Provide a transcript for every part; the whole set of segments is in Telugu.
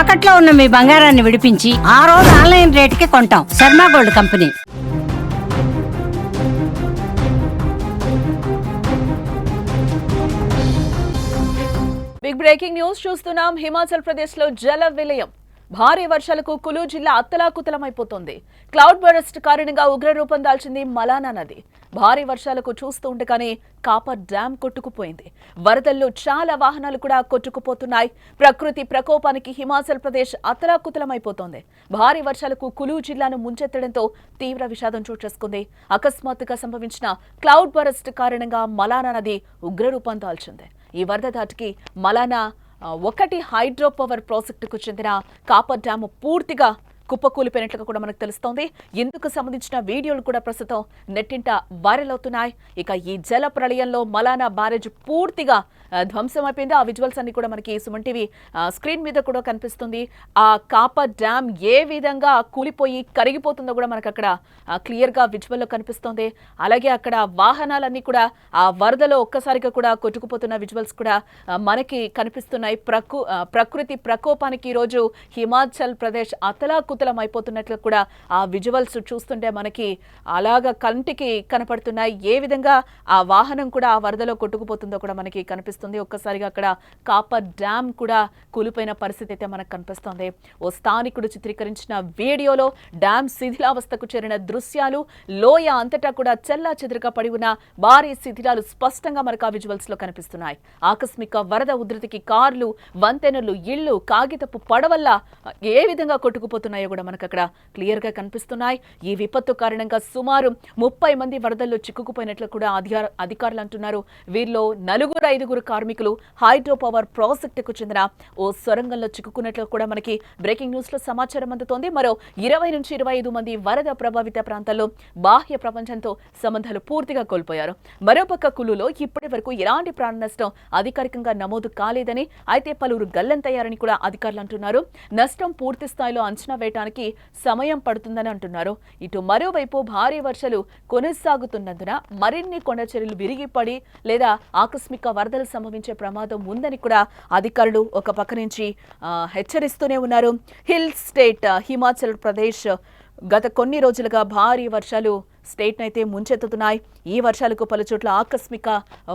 తాకట్లో ఉన్న మీ బంగారాన్ని విడిపించి ఆ రోజు ఆన్లైన్ రేటుకి కొంటాం. Sharma gold company. Big breaking news చూస్తున్నాం. హిమాచల్ ప్రదేశ్ లో జల విలయం. భారీ వర్షాలకు కులు జిల్లా అత్తలాకుతలమైపోతోంది. క్లౌడ్ బరస్ట్ కారణంగా ఉగ్రరూపం దాల్చింది మలానా నది. భారీ వర్షాలకు చూస్తూ ఉండగానే కాపర్ డ్యాం కొట్టుకుపోయింది. వరదల్లో చాలా వాహనాలు కూడా కొట్టుకుపోతున్నాయి. ప్రకృతి ప్రకోపానికి హిమాచల్ ప్రదేశ్ అత్తలాకుతలమైపోతోంది. భారీ వర్షాలకు కులు జిల్లాను ముంచెత్తడంతో తీవ్ర విషాదం చోటు చేసుకుంది. అకస్మాత్తుగా సంభవించిన క్లౌడ్ బరస్ట్ కారణంగా మలానా నది ఉగ్రరూపం దాల్చింది. ఈ వరద ధాటికి మలానా ఒకటి హైడ్రో పవర్ ప్రాజెక్టుకు చెందిన కాపర్ డ్యాము పూర్తిగా కుప్పకూలిపోయినట్లుగా కూడా మనకు తెలుస్తోంది. ఇందుకు సంబంధించిన వీడియోలు కూడా ప్రస్తుతం నెట్టింట వైరల్ అవుతున్నాయి. ఇక ఈ జల ప్రళయంలో మలానా బ్యారేజ్ పూర్తిగా ధ్వంసమైపోయింది. ఆ విజువల్స్ అన్ని కూడా మనకి సుమన్ టీవీ స్క్రీన్ మీద కూడా కనిపిస్తుంది. ఆ కాపర్ డ్యామ్ ఏ విధంగా కూలిపోయి కరిగిపోతుందో కూడా మనకు అక్కడ క్లియర్ గా విజువల్లో కనిపిస్తోంది. అలాగే అక్కడ వాహనాలన్నీ కూడా ఆ వరదలో ఒక్కసారిగా కూడా కొట్టుకుపోతున్న విజువల్స్ కూడా మనకి కనిపిస్తున్నాయి. ప్రకృతి ప్రకోపానికి ఈ రోజు హిమాచల్ ప్రదేశ్ అతలాకుతలం అయిపోతున్నట్లు కూడా ఆ విజువల్స్ చూస్తుంటే మనకి అలాగా కంటికి కనపడుతున్నాయి. ఏ విధంగా ఆ వాహనం కూడా ఆ వరదలో కొట్టుకుపోతుందో కూడా మనకి కనిపిస్తుంది. ఒక్కసారిగా అక్కడ కాపర్ డ్యామ్ కూడా కూలిపోయిన పరిస్థితి అయితే మనకు కనిపిస్తోంది. ఓ స్థానికుడు చిత్రీకరించిన వీడియోలో డ్యామ్ శిథిలావస్థకు చేరిన దృశ్యాలు, లోయ అంతటా కూడా చెల్లా చెదురుగా పడి ఉన్న భారీ శిథిలాలు స్పష్టంగా మనకు ఆ విజువల్స్ లో కనిపిస్తున్నాయి. ఆకస్మిక వరద ఉధృతికి కార్లు, వంతెనలు, ఇళ్లు, కాగితపు పడవల్ల ఏ విధంగా కొట్టుకుపోతున్నాయో కూడా మనకు అక్కడ క్లియర్ గా కనిపిస్తున్నాయి. ఈ విపత్తు కారణంగా సుమారు 30 మంది వరదల్లో చిక్కుకుపోయినట్లు కూడా అధికారులు అంటున్నారు. వీరిలో 4-5 కార్మికులు హైడ్రో పవర్ ప్రాజెక్టుకు చెందిన ఓ సొరంగంలో చిక్కుకున్నట్లు కూడా మనకి బ్రేకింగ్ న్యూస్ లో సమాచారం అందుతోంది. మరో 20-25 మంది వరద ప్రభావిత ప్రాంతాల్లో బాహ్య ప్రపంచంతో సంబంధాలు పూర్తిగా కోల్పోయారు. మరోపక్క కులులో ఇప్పటి వరకు ఎలాంటి ప్రాణ నష్టం అధికారికంగా నమోదు కాలేదని, అయితే పలువురు గల్లంతయ్యారని కూడా అధికారులు అంటున్నారు. నష్టం పూర్తి స్థాయిలో అంచనా వేయడానికి సమయం పడుతుందని అంటున్నారు. ఇటు మరోవైపు భారీ వర్షాలు కొనసాగుతున్నందున మరిన్ని కొండ చర్యలు విరిగిపడి లేదా ఆకస్మిక వరదలు సంభవించే ప్రమాదం ఉందని కూడా అధికారులు ఒక పక్క నుంచి హెచ్చరిస్తూనే ఉన్నారు. హిల్ స్టేట్ హిమాచల్ ప్రదేశ్ గత కొన్ని రోజులుగా భారీ వర్షాలు స్టేట్ అయితే ముంచెత్తుతున్నాయి. ఈ వర్షాలకు పలుచోట్ల ఆకస్మిక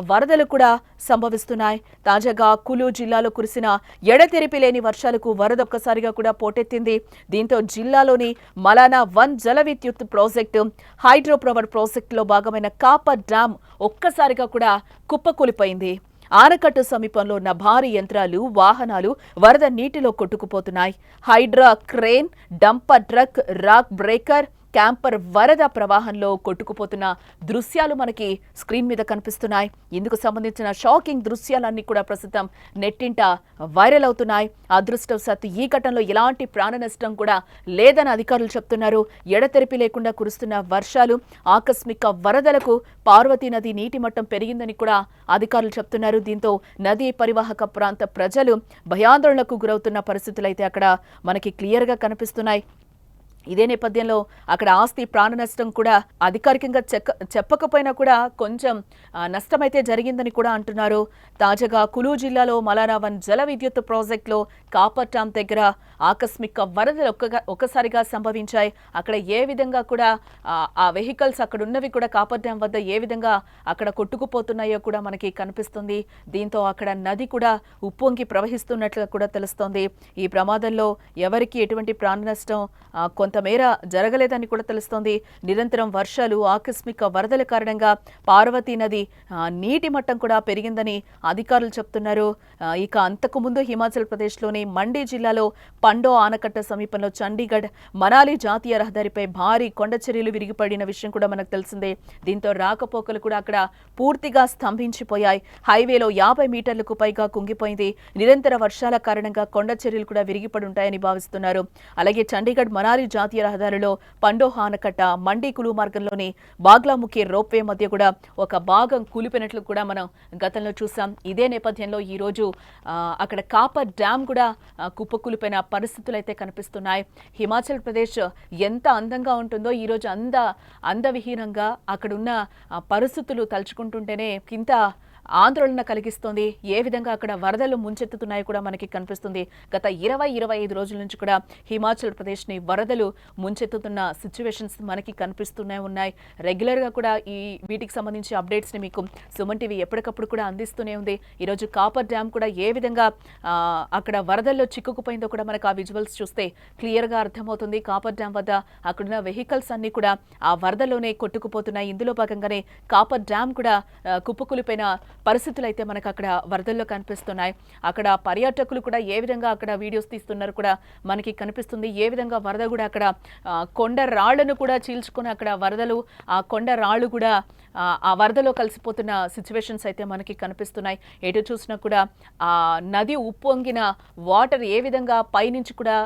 వరదలు కూడా సంభవిస్తున్నాయి. తాజాగా కులు జిల్లాలో కురిసిన ఎడతెరిపి లేని వర్షాలకు వరద ఒక్కసారిగా కూడా పోటెత్తింది. దీంతో జిల్లాలోని మలానా 1 జల విద్యుత్ ప్రాజెక్టు, హైడ్రో పవర్ ప్రాజెక్టులో భాగమైన కాపర్ డ్యామ్ ఒక్కసారిగా కూడా కుప్పకూలిపోయింది. ఆనకట్టు సమీపంలో ఉన్న భారీ యంత్రాలు, వాహనాలు వరద నీటిలో కొట్టుకుపోతున్నాయి. Hydra crane, dumper truck, rock breaker, camper వరద ప్రవాహంలో కొట్టుకుపోతున్న దృశ్యాలు మనకి స్క్రీన్ మీద కనిపిస్తున్నాయి. ఇందుకు సంబంధించిన షాకింగ్ దృశ్యాలన్నీ కూడా ప్రస్తుతం నెట్టింట వైరల్ అవుతున్నాయి. అదృష్టవశాత్తు ఈ ఘటనలో ఎలాంటి ప్రాణ నష్టం కూడా లేదని అధికారులు చెప్తున్నారు. ఎడతెరిపి లేకుండా కురుస్తున్న వర్షాలు, ఆకస్మిక వరదలకు పార్వతీ నది నీటి మట్టం పెరిగిందని కూడా అధికారులు చెప్తున్నారు. దీంతో నదీ పరివాహక ప్రాంత ప్రజలు భయాందోళనకు గురవుతున్న పరిస్థితులు అయితే అక్కడ మనకి క్లియర్ గా కనిపిస్తున్నాయి. ఇదే నేపథ్యంలో అక్కడ ఆస్తి ప్రాణ నష్టం కూడా అధికారికంగా చెప్పకపోయినా కూడా కొంచెం నష్టమైతే జరిగిందని కూడా అంటున్నారు. తాజాగా కులు జిల్లాలో మలానా 1 జల విద్యుత్ ప్రాజెక్టులో కాపర్ డ్యామ్ దగ్గర ఆకస్మిక వరదలు ఒక్కసారిగా సంభవించాయి. అక్కడ ఏ విధంగా కూడా ఆ వెహికల్స్ అక్కడ ఉన్నవి కూడా కాపర్ డ్యామ్ వద్ద ఏ విధంగా అక్కడ కొట్టుకుపోతున్నాయో కూడా మనకి కనిపిస్తుంది. దీంతో అక్కడ నది కూడా ఉప్పొంగి ప్రవహిస్తున్నట్లుగా కూడా తెలుస్తోంది. ఈ ప్రమాదంలో ఎవరికి ఎటువంటి ప్రాణ నష్టం కొంతమేర జరగలేదని కూడా తెలుస్తోంది. నిరంతరం వర్షాలు, ఆకస్మిక వరదల కారణంగా పార్వతీ నది నీటి మట్టం కూడా పెరిగిందని అధికారులు చెప్తున్నారు. ఇక అంతకు ముందు హిమాచల్ ప్రదేశ్లోని మండి జిల్లాలో పండో ఆనకట్ట సమీపంలో చండీగఢ్ మనాలి జాతీయ రహదారిపై భారీ కొండ చర్యలు విరిగిపడిన విషయం కూడా మనకు తెలిసిందే. దీంతో రాకపోకలు కూడా అక్కడ పూర్తిగా స్తంభించిపోయాయి. హైవేలో 50 మీటర్లకు పైగా కుంగిపోయింది. నిరంతర వర్షాల కారణంగా కొండ చర్యలు కూడా విరిగిపడి ఉంటాయని భావిస్తున్నారు. అలాగే చండీగఢ్ మనాలి జాతీయ రహదారిలో పండో ఆనకట్ట, మండి కులు మార్గంలోని బాగ్లాముఖి రోప్వే మధ్య కూడా ఒక భాగం కూలిపోయినట్లు కూడా మనం గతంలో చూసాం. ఇదే నేపథ్యంలో ఈ రోజు అక్కడ కాపర్ డ్యామ్ కూడా కుప్పకూలిపోయిన పరిస్థితులు అయితే కనిపిస్తున్నాయి. హిమాచల్ ప్రదేశ్ ఎంత అందంగా ఉంటుందో ఈ రోజు అందవిహీనంగా అక్కడున్న పరిస్థితులు తలుచుకుంటుంటేనే ఇంత ఆందోళన కలిగిస్తోంది. ఏ విధంగా అక్కడ వరదలు ముంచెత్తుతున్నాయో కూడా మనకి కనిపిస్తుంది. గత 20-25 రోజుల నుంచి కూడా హిమాచల్ ప్రదేశ్ని వరదలు ముంచెత్తుతున్న సిచ్యువేషన్స్ మనకి కనిపిస్తూనే ఉన్నాయి. రెగ్యులర్గా కూడా వీటికి సంబంధించి అప్డేట్స్ని మీకు సుమన్ టీవీ ఎప్పటికప్పుడు కూడా అందిస్తూనే ఉంది. ఈరోజు కాపర్ డ్యామ్ కూడా ఏ విధంగా అక్కడ వరదల్లో చిక్కుకుపోయిందో కూడా మనకు ఆ విజువల్స్ చూస్తే క్లియర్గా అర్థమవుతుంది. కాపర్ డ్యామ్ వద్ద అక్కడున్న వెహికల్స్ అన్ని కూడా ఆ వరదలోనే కొట్టుకుపోతున్నాయి. ఇందులో భాగంగానే కాపర్ డ్యామ్ కూడా కుప్పకూలిపోయిన పరిస్థితులు అయితే మనకు అక్కడ వరదల్లో కనిపిస్తున్నాయి. అక్కడ పర్యాటకులు కూడా ఏ విధంగా అక్కడ వీడియోస్ తీస్తున్నారు కూడా మనకి కనిపిస్తుంది. ఏ విధంగా వరద కూడా అక్కడ కొండ రాళ్లను కూడా చీల్చుకొని అక్కడ వరదలు ఆ కొండ రాళ్ళు కూడా ఆ వరదలో కలిసిపోతున్న సిచ్యువేషన్స్ అయితే మనకి కనిపిస్తున్నాయి. ఎటు చూసినా కూడా ఆ నది ఉప్పొంగిన వాటర్ ఏ విధంగా పైనుంచి కూడా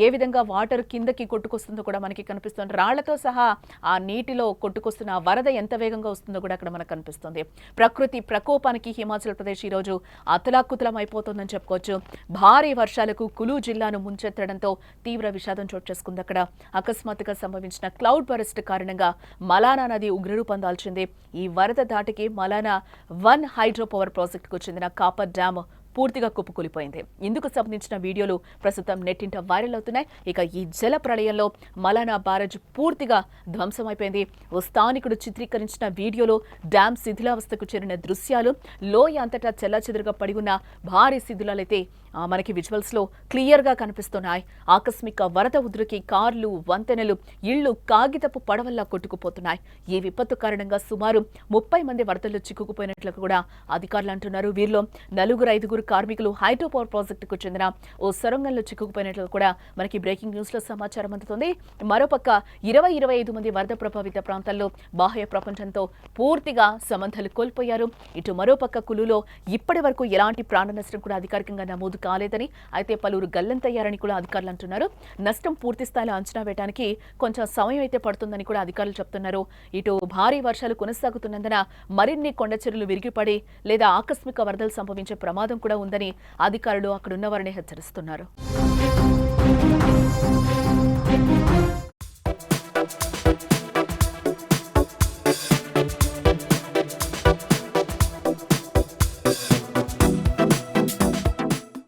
ఏ విధంగా వాటర్ కిందకి కొట్టుకొస్తుందో కూడా మనకి కనిపిస్తుంది. రాళ్లతో సహా ఆ నీటిలో కొట్టుకొస్తున్న వరద ఎంత వేగంగా వస్తుందో కూడా అక్కడ మనకు కనిపిస్తుంది. ప్రకృతి ప్రకోపానికి హిమాచల్ ప్రదేశ్ ఈరోజు అతలాకుతలం అయిపోతుందని చెప్పుకోవచ్చు. భారీ వర్షాలకు కులు జిల్లాను ముంచెత్తడంతో తీవ్ర విషాదం చోటు చేసుకుంది. అక్కడ అకస్మాత్తుగా సంభవించిన క్లౌడ్ బరస్ట్ కారణంగా మలానా నది ఉగ్రరూపం దాల్చింది. ఈ వరద దాటికి మలానా 1 హైడ్రో పవర్ ప్రాజెక్టుకు చెందిన కాపర్ డ్యామ్ పూర్తిగా కుప్పకూలిపోయింది. ఇందుకు సంబంధించిన వీడియోలు ప్రస్తుతం నెట్టింట వైరల్ అవుతున్నాయి. ఇక ఈ జల ప్రళయంలో మలానా బ్యారేజ్ పూర్తిగా ధ్వంసమైపోయింది. ఓ స్థానికుడు చిత్రీకరించిన వీడియోలో డ్యామ్ శిథిలావస్థకు చేరిన దృశ్యాలు, లోయ అంతటా చెల్లాచెదురుగా పడి ఉన్న భారీ శిథిలాలైతే మనకి విజువల్స్ లో క్లియర్ గా కనిపిస్తున్నాయి. ఆకస్మిక వరద ఉధృతికి కార్లు, వంతెనలు, ఇళ్లు కాగితపు పడవల్లా కొట్టుకుపోతున్నాయి. ఈ విపత్తు కారణంగా సుమారు 30 మంది వరదల్లో చిక్కుకుపోయినట్లు కూడా అధికారులు అంటున్నారు. వీరిలో 4-5 కార్మికులు హైడ్రో పవర్ ప్రాజెక్టుకు చెందిన ఓ సొరంగంలో చిక్కుకుపోయినట్లు కూడా మనకి బ్రేకింగ్ న్యూస్ లో సమాచారం అందుతుంది. మరోపక్క 20-25 మంది వరద ప్రభావిత ప్రాంతాల్లో బాహ్య ప్రపంచంతో పూర్తిగా సంబంధాలు కోల్పోయారు. ఇటు మరోపక్క కులులో ఇప్పటి వరకు ఎలాంటి ప్రాణ నష్టం కూడా అధికారికంగా నమోదు కాలేదని, అయితే పలువురు గల్లంతయ్యారని కూడా అధికారులు అంటున్నారు. నష్టం పూర్తి స్థాయిలో అంచనా వేయడానికి కొంచెం సమయం అయితే పడుతుందని కూడా అధికారులు చెప్తున్నారు. ఇటు భారీ వర్షాలు కొనసాగుతున్నందున మరిన్ని కొండ చర్యలు విరిగిపడి లేదా ఆకస్మిక వరదలు సంభవించే ప్రమాదం కూడా ఉందని అధికారులు అక్కడున్న వారిని హెచ్చరిస్తున్నారు.